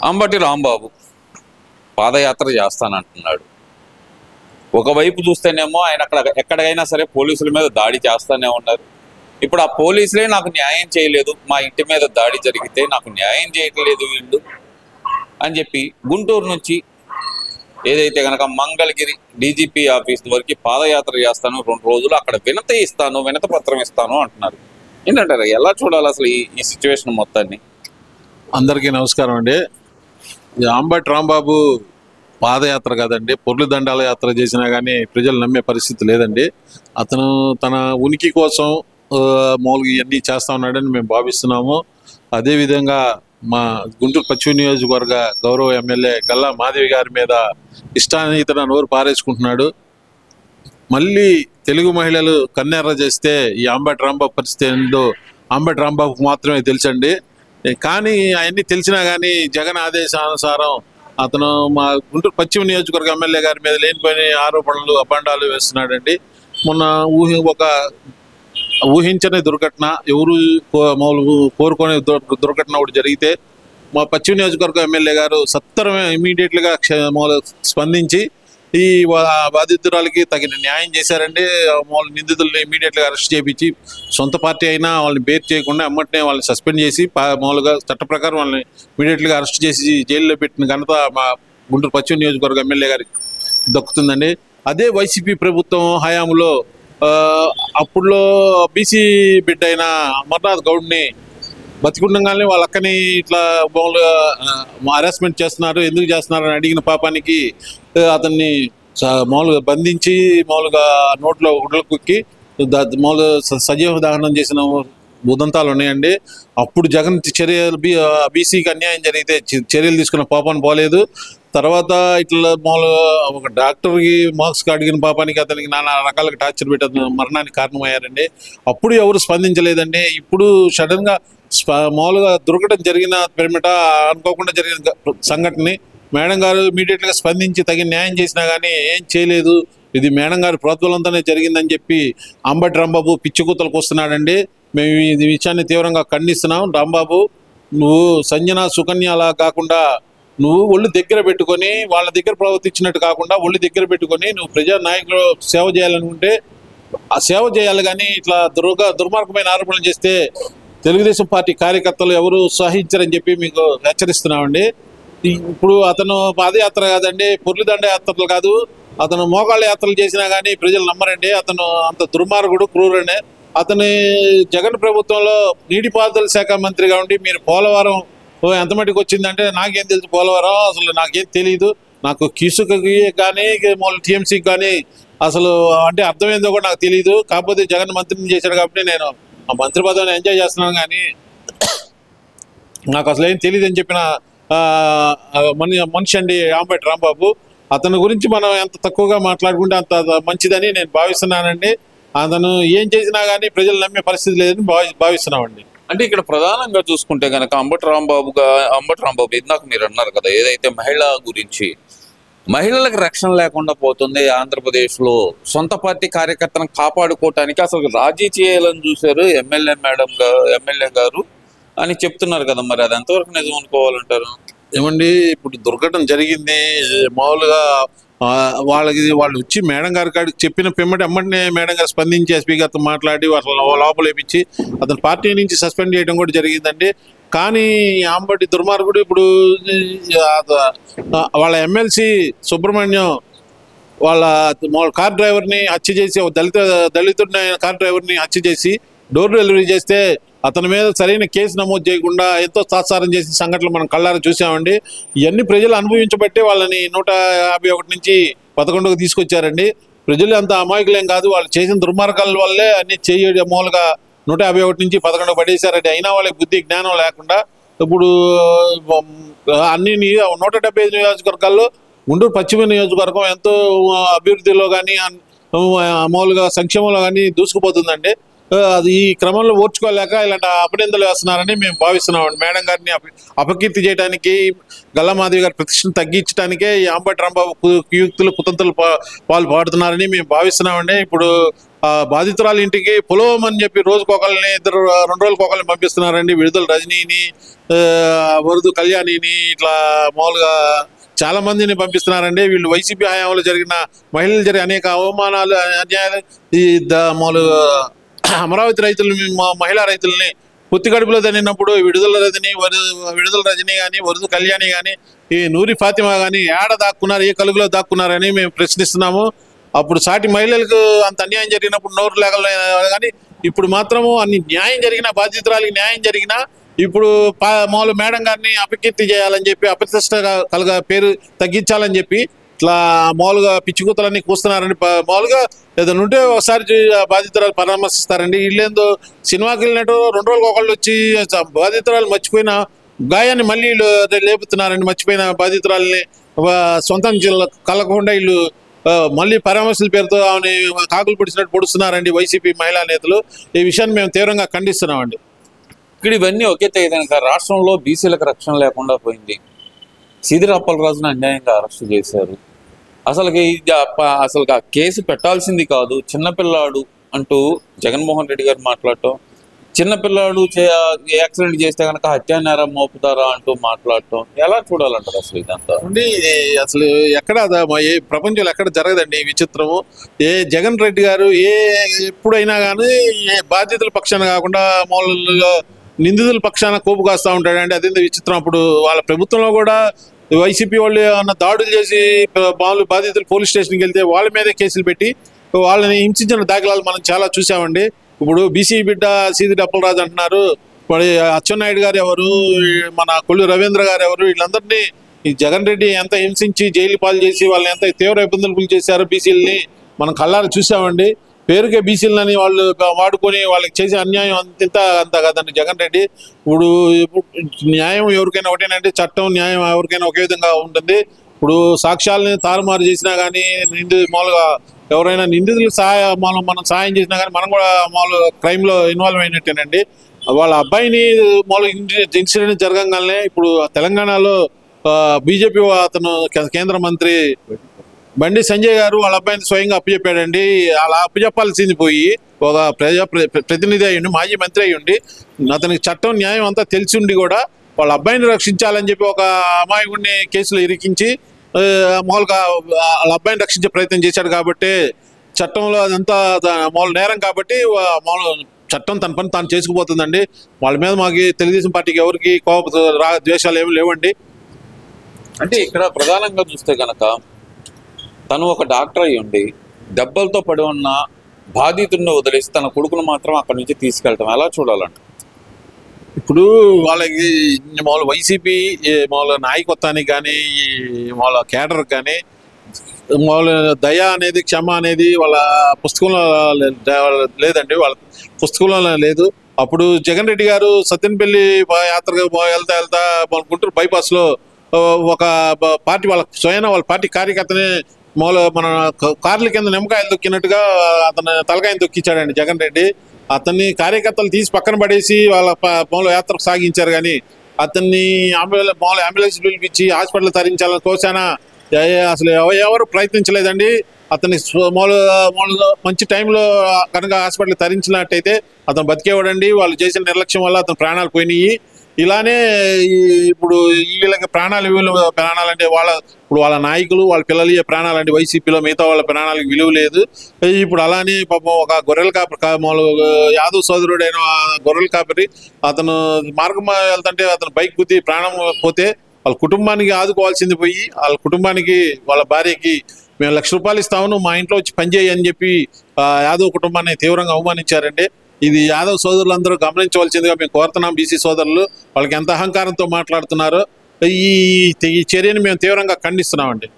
అంబటి రాంబాబు పాదయాత్ర చేస్తానంటున్నాడు. ఒకవైపు చూస్తేనేమో ఆయన అక్కడ ఎక్కడికైనా సరే పోలీసుల మీద దాడి చేస్తానే ఉన్నారు. ఇప్పుడు ఆ పోలీసులే నాకు న్యాయం చేయలేదు, మా ఇంటి మీద దాడి జరిగితే నాకు న్యాయం చేయట్లేదు వీళ్ళు అని చెప్పి గుంటూరు నుంచి ఏదైతే కనుక మంగళగిరి డీజీపీ ఆఫీస్ వరకు పాదయాత్ర చేస్తాను, 2 రోజులు అక్కడ వినతి పత్రం ఇస్తాను అంటున్నారు. ఏంటంటారు, ఎలా చూడాలి అసలు ఈ సిచ్యువేషన్ మొత్తాన్ని? అందరికీ నమస్కారం అండి. అంబటి రాంబాబు పాదయాత్ర కాదండి, పొర్లు దండాల యాత్ర చేసినా కానీ ప్రజలు నమ్మే పరిస్థితి లేదండి. అతను తన ఉనికి కోసం మామూలుగా ఇవన్నీ చేస్తా ఉన్నాడని మేము భావిస్తున్నాము. అదేవిధంగా మా గుంటూరు పశ్చిమ నియోజకవర్గ గౌరవ ఎమ్మెల్యే గల్లా మాధవి గారి మీద ఇష్టానీతన నోరు పారేసుకుంటున్నాడు. మళ్ళీ తెలుగు మహిళలు కన్నెర్ర చేస్తే ఈ అంబటి రాంబాబు పరిస్థితి ఏందో అంబటి రాంబాబుకు మాత్రమే తెలుసండి. కానీ అవన్నీ తెలిసినా కానీ జగన్ ఆదేశానుసారం అతను మా గుంటూరు పశ్చిమ నియోజకవర్గ ఎమ్మెల్యే గారి మీద లేనిపోయిన ఆరోపణలు అభండాలు వేస్తున్నాడండి. మొన్న ఒక ఊహించని దుర్ఘటన, ఎవరు కోరుకునే దుర్ఘటన ఒకటి జరిగితే మా పశ్చిమ నియోజకవర్గ ఎమ్మెల్యే గారు సత్వరమే ఇమీడియట్గా స్పందించి ఈ బాధితురాలకి తగిన న్యాయం చేశారండి. వాళ్ళ నిందితుల్ని ఇమీడియట్గా అరెస్ట్ చేయించి, సొంత పార్టీ అయినా వాళ్ళని బేర్ చేయకుండా అమ్మటనే వాళ్ళని సస్పెండ్ చేసి మామూలుగా చట్ట ప్రకారం వాళ్ళని ఇమీడియట్గా అరెస్ట్ చేసి జైల్లో పెట్టిన ఘనత మా గుంటూరు పశ్చిమ నియోజకవర్గ ఎమ్మెల్యే గారికి దక్కుతుందండి. అదే వైసీపీ ప్రభుత్వం హయాంలో అప్పుడులో బీసీ బిడ్డ అయిన అమర్నాథ్ గౌడ్ని బతికుండగానే వాళ్ళ అక్కని ఇట్లా మామూలుగా హరాస్మెంట్ చేస్తున్నారు, ఎందుకు చేస్తున్నారు అని అడిగిన పాపానికి అతన్ని మామూలుగా బంధించి మామూలుగా నోట్లో గుడ్డలు కుక్కి మామూలుగా సజీవ దహనం చేసిన ఉదంతాలు ఉన్నాయండి. అప్పుడు జగన్ చర్యలు బీసీకి అన్యాయం జరిగితే చర్యలు తీసుకున్న పాపాన్ని పోలేదు. తర్వాత ఇట్లా మామూలుగా ఒక డాక్టర్కి మార్క్స్ అడిగిన పాపానికి అతనికి నానా రకాలుగా టార్చర్ పెట్టి అతను మరణానికి కారణమయ్యారండి. అప్పుడు ఎవరు స్పందించలేదండి. ఇప్పుడు సడన్గా మామూలుగా దుర్ఘటన జరిగిన పిరమిట అనుకోకుండా జరిగిన సంఘటనని మేడం గారు ఇమీడియట్గా స్పందించి తగిన న్యాయం చేసినా కానీ ఏం చేయలేదు. ఇది మేడం గారి ప్రోద్బలంతోనే జరిగిందని చెప్పి అంబటి రాంబాబు పిచ్చికూతలకు వస్తున్నాడండి. మేము ఈ విషయాన్ని తీవ్రంగా ఖండిస్తున్నాం. రాంబాబు, నువ్వు సంజన సుకన్య అలా కాకుండా నువ్వు ఒళ్ళు దగ్గర పెట్టుకొని వాళ్ళ దగ్గర ప్రవర్తించినట్టు కాకుండా ఒళ్ళు దగ్గర పెట్టుకొని నువ్వు ప్రజా నాయకులు సేవ చేయాలనుకుంటే ఆ సేవ చేయాలి. కానీ ఇట్లా దుర్మార్గమైన ఆరోపణలు చేస్తే తెలుగుదేశం పార్టీ కార్యకర్తలు ఎవరు సహించరని చెప్పి మీకు హెచ్చరిస్తున్నామండి. ఇప్పుడు అతను పాదయాత్ర కాదండి, పొర్లిదండ యాత్రలు కాదు, అతను మోకాళ్ళ యాత్రలు చేసినా కానీ ప్రజలు నమ్మరండి. అతను అంత దుర్మార్గుడు, క్రూరుడే. అతని జగన్ ప్రభుత్వంలో నీటిపారుదల శాఖ మంత్రిగా ఉండి మీరు పోలవరం ఎంత మటుకు వచ్చిందంటే నాకేం తెలుసు, పోలవరం అసలు నాకేం తెలియదు. నాకు కిసుకకి కానీ టీఎంసీకి కానీ అసలు అంటే అర్థమైందో కూడా నాకు తెలియదు. కాకపోతే జగన్ మంత్రిని చేశాడు కాబట్టి నేను ఆ మంత్రి పదవిని ఎంజాయ్ చేస్తున్నాను. కానీ నాకు అసలు ఏం తెలియదు అని చెప్పిన మనిషి అండి అంబటి రాంబాబు. అతని గురించి మనం ఎంత తక్కువగా మాట్లాడుకుంటే అంత మంచిదని నేను భావిస్తున్నానండి. అతను ఏం చేసినా కానీ ప్రజలు నమ్మే పరిస్థితి లేదని భావిస్తున్నామండి. అంటే ఇక్కడ ప్రధానంగా చూసుకుంటే కనుక అంబటి రాంబాబు ఇందాక మీరు అన్నారు కదా, ఏదైతే మహిళ గురించి, మహిళలకు రక్షణ లేకుండా పోతుంది ఆంధ్రప్రదేశ్లో. సొంత పార్టీ కార్యకర్తను కాపాడుకోవటానికి అసలు రాజీ చేయాలని చూశారు ఎమ్మెల్యే గారు అని చెప్తున్నారు కదా. మరి అది ఎంతవరకు నిజం అనుకోవాలంటారు? ఏమండి, ఇప్పుడు దుర్ఘటన జరిగింది మామూలుగా వాళ్ళు వచ్చి మేడం గారి కాడికి చెప్పిన అమ్మటినే మేడం గారు స్పందించి ఎస్పీ గారితో మాట్లాడి అసలు లోపల వేపించి అతను పార్టీ నుంచి సస్పెండ్ చేయడం కూడా జరిగిందండి. కానీ అంబటి దుర్మార్గుడు ఇప్పుడు వాళ్ళ ఎమ్మెల్సీ సుబ్రహ్మణ్యం వాళ్ళ కార్ డ్రైవర్ని హత్య చేసి, దళితుడిని కార్ డ్రైవర్ని హత్య చేసి డోర్ డెలివరీ చేస్తే అతని మీద సరైన కేసు నమోదు చేయకుండా ఎంతో తాత్సారం చేసిన సంఘటనలు మనం కళ్ళారా చూసామండి. ఇవన్నీ ప్రజలు అనుభవించబట్టే వాళ్ళని 151 నుంచి 11కు తీసుకొచ్చారండి. ప్రజలు అంత అమాయకులేం కాదు, వాళ్ళు చేసిన దుర్మార్గాల వల్లే అన్ని మూలుగా 151 నుంచి 11 పడేశారండి. అయినా వాళ్ళకి బుద్ధి జ్ఞానం లేకుండా ఇప్పుడు అన్ని 175 నియోజకవర్గాల్లో గుంటూరు పశ్చిమ నియోజకవర్గం ఎంతో అభివృద్ధిలో కానీ మామూలుగా సంక్షేమంలో కానీ దూసుకుపోతుందండి. అది ఈ క్రమంలో ఓర్చుకోలేక ఇలాంటి అపనిందలు వేస్తున్నారని మేము భావిస్తున్నామండి. మేడం గారిని అపకీర్తి చేయడానికి, గల్లామాధవి గారి ప్రతిష్టను తగ్గించడానికే ఈ అంబటి రాంబాబు కుయుక్తులు కుతంత్రులు పాలు పాడుతున్నారని మేము భావిస్తున్నామండి. ఇప్పుడు బాధితురాలు ఇంటికి పొలవమని చెప్పి రోజుకొకరిని 2 రోజులకు ఒకరిని పంపిస్తున్నారండి. విడుదల రజనీని, వరదు కళ్యాణిని, ఇట్లా మామూలుగా చాలా మందిని పంపిస్తున్నారండి. వీళ్ళు వైసీపీ హయాంలో జరిగిన మహిళలు జరిగిన అనేక అవమానాలు, అన్యాయాలు, ఈ మామూలుగా అమరావతి రైతులని, మహిళా రైతుల్ని పుత్తి కడుపులో తినినప్పుడు విడుదల రజని కానీ, వరదు కళ్యాణి కానీ, ఈ నూరి ఫాతిమా కానీ ఏడ దాక్కున్నారు, ఏ కలుగులో దాక్కున్నారని మేము ప్రశ్నిస్తున్నాము. అప్పుడు సాటి మహిళలకు అంత అన్యాయం జరిగినప్పుడు నోరు లేగలేదు కానీ ఇప్పుడు మాత్రము అన్ని న్యాయం జరిగిన, బాధితురాలకి న్యాయం జరిగినా ఇప్పుడు మామూలు మేడం గారిని అపకీర్తి చేయాలని చెప్పి, అప్రతిష్ట పేరు తగ్గించాలని చెప్పి ఇట్లా మామూలుగా పిచ్చికూతలన్నీ కూస్తున్నారండి. మామూలుగా ఏదైనా ఉంటే ఒకసారి బాధితురాలు పరామర్శిస్తారండి. వీళ్ళేందో సినిమాకి వెళ్ళినట్టు 2 రోజులకు ఒకళ్ళు వచ్చి బాధితురాలు మర్చిపోయిన గాయాన్ని మళ్ళీ వీళ్ళు లేపుతున్నారండి. మర్చిపోయిన బాధితురాలని సొంతం కలగకుండా వీళ్ళు మళ్ళీ పరామర్శల పేరుతో ఆమె కాకులు పొడిచినట్టు పొడుస్తున్నారండి వైసీపీ మహిళా నేతలు. ఈ విషయాన్ని మేము తీవ్రంగా ఖండిస్తున్నామండి. ఇక్కడ ఇవన్నీ ఒకే కనుక రాష్ట్రంలో బీసీలకు రక్షణ లేకుండా పోయింది. సీదిరి అప్పలరాజును అన్యాయంగా అరెస్ట్ చేశారు. అసలు ఆ కేసు పెట్టాల్సింది కాదు. చిన్నపిల్లాడు అంటూ జగన్మోహన్ రెడ్డి గారు మాట్లాడటం, చిన్నపిల్లాడు యాక్సిడెంట్ చేస్తే కనుక హత్యా నేరం మోపుతారా అంటూ మాట్లాడటం, ఎలా చూడాలంటారు అసలు ఇదంతా? అసలు ఎక్కడ ప్రపంచంలో ఎక్కడ జరగదండి ఈ విచిత్రము. జగన్ రెడ్డి గారు ఎప్పుడైనా కానీ బాధ్యతల పక్షాన కాకుండా మామూలుగా నిందితుల పక్షాన కోపు కాస్తూ ఉంటాడండి. అదే విచిత్రం. అప్పుడు వాళ్ళ ప్రభుత్వంలో కూడా వైసీపీ వాళ్ళు అన్న దాడులు చేసి బాధితులు పోలీస్ స్టేషన్కి వెళ్తే వాళ్ళ మీదే కేసులు పెట్టి వాళ్ళని హింసించిన దాఖలాలు మనం చాలా చూసామండి. ఇప్పుడు బీసీ బిడ్డ సీదిరి అప్పలరాజు అంటున్నారు, మరి అచ్చెన్నాయుడు గారు ఎవరు, మన కొల్లు రవీంద్ర గారు ఎవరు, వీళ్ళందరినీ ఈ జగన్ రెడ్డి ఎంత హింసించి జైలు పాలు చేసి వాళ్ళని ఎంత తీవ్ర ఇబ్బందులు గురి చేశారు బీసీలని మనం కళ్ళారా చూసామండి. పేరుకే బీసీలని వాళ్ళు వాడుకొని వాళ్ళకి చేసే అన్యాయం అంత కదండి జగన్ రెడ్డి. ఇప్పుడు న్యాయం ఎవరికైనా ఒకటేనంటే చట్టం, న్యాయం ఎవరికైనా ఒకే విధంగా ఉంటుంది. ఇప్పుడు సాక్ష్యాలని తారుమారు చేసినా కానీ మామూలుగా ఎవరైనా నిందితులకు మనం సాయం చేసినా కానీ మనం కూడా మామూలు క్రైమ్లో ఇన్వాల్వ్ అయినట్టేనండి. వాళ్ళ అబ్బాయిని మామూలు ఇన్సిడెంట్ జరగంగానే ఇప్పుడు తెలంగాణలో బీజేపీ అతను కేంద్ర మంత్రి బండి సంజయ్ గారు వాళ్ళ అబ్బాయిని స్వయంగా అప్పచెప్పాడండి. అలా అప్పచెప్పాల్సింది పోయి ఒక ప్రతినిధి అయ్యండి, మాజీ మంత్రి అయ్యండి, అతనికి చట్టం న్యాయం అంతా తెలిసి ఉండి కూడా వాళ్ళ అబ్బాయిని రక్షించాలని చెప్పి ఒక అమాయకుడిని కేసులో ఇరికించి మామూలుగా వాళ్ళ అబ్బాయిని రక్షించే ప్రయత్నం చేశాడు. కాబట్టి చట్టంలో అదంతా మామూలు నేరం కాబట్టి మామూలు చట్టం తన పని తాను చేసుకుపోతుందండి. వాళ్ళ మీద మాకు తెలుగుదేశం పార్టీకి ఎవరికి ద్వేషాలు ఏమి లేవండి. అంటే ఇక్కడ ప్రధానంగా చూస్తే కనుక తను ఒక డాక్టర్ అయ్యి ఉండి దెబ్బలతో పడి ఉన్న బాధితుడిని వదిలేసి తన కొడుకును మాత్రం అక్కడి నుంచి తీసుకెళ్ళటం ఎలా చూడాలంట? ఇప్పుడు వాళ్ళకి మామూలు వైసీపీ మామూలు నాయకత్వానికి కానీ వాళ్ళ కేడర్కి కానీ మామూలు దయ అనేది, క్షమ అనేది వాళ్ళ పుస్తకంలో లేదండి. వాళ్ళ పుస్తకంలో లేదు. అప్పుడు జగన్ రెడ్డి గారు సత్యనపల్లి యాత్రగా వెళ్తా గుంటూరు బైపాస్లో ఒక పార్టీ వాళ్ళ పార్టీ కార్యకర్తని మన కార్ల కింద నిమ్మకాయలు తొక్కినట్టుగా అతను తలకాయని తొక్కించాడండి జగన్ రెడ్డి. అతన్ని కార్యకర్తలు తీసి పక్కన పడేసి వాళ్ళ మామూలు యాత్రకు సాగించారు. కానీ అతన్ని అంబులెన్స్ పిలిపించి హాస్పిటల్ తరలించాలని కోసానా అసలు ఎవరు ప్రయత్నించలేదండి. అతన్ని మంచి టైంలో కనుక హాస్పిటల్ తరించినట్టయితే అతను బతికేవాడండి. వాళ్ళు చేసిన నిర్లక్ష్యం వల్ల అతను ప్రాణాలు పోయినాయి. ఇలానే ఇప్పుడు వీళ్ళకి ప్రాణాలంటే ఇప్పుడు వాళ్ళ నాయకులు వాళ్ళ పిల్లలు ప్రాణాలంటే వైసీపీలో మిగతా వాళ్ళ ప్రాణాలకు విలువ లేదు. ఇప్పుడు అలానే పాపం ఒక గొర్రెల కాపరి యాదవ్ సోదరుడైన గొర్రెల కాపరి అతను మార్గం వెళ్తుంటే అతను బైక్ గుద్ది ప్రాణం పోతే వాళ్ళ కుటుంబానికి ఆదుకోవాల్సింది పోయి వాళ్ళ కుటుంబానికి వాళ్ళ భార్యకి మేము ₹1,00,000 ఇస్తాము, మా ఇంట్లో వచ్చి పనిచేయి అని చెప్పి యాదవ్ కుటుంబాన్ని తీవ్రంగా అవమానించారండి. ఇది యాదవ్ సోదరులందరూ గమనించవలసిందిగా మేము కోరుతున్నాం. బీసీ సోదరులు వాళ్ళకి ఎంత అహంకారంతో మాట్లాడుతున్నారో ఈ చర్యని మేము తీవ్రంగా ఖండిస్తున్నామండి.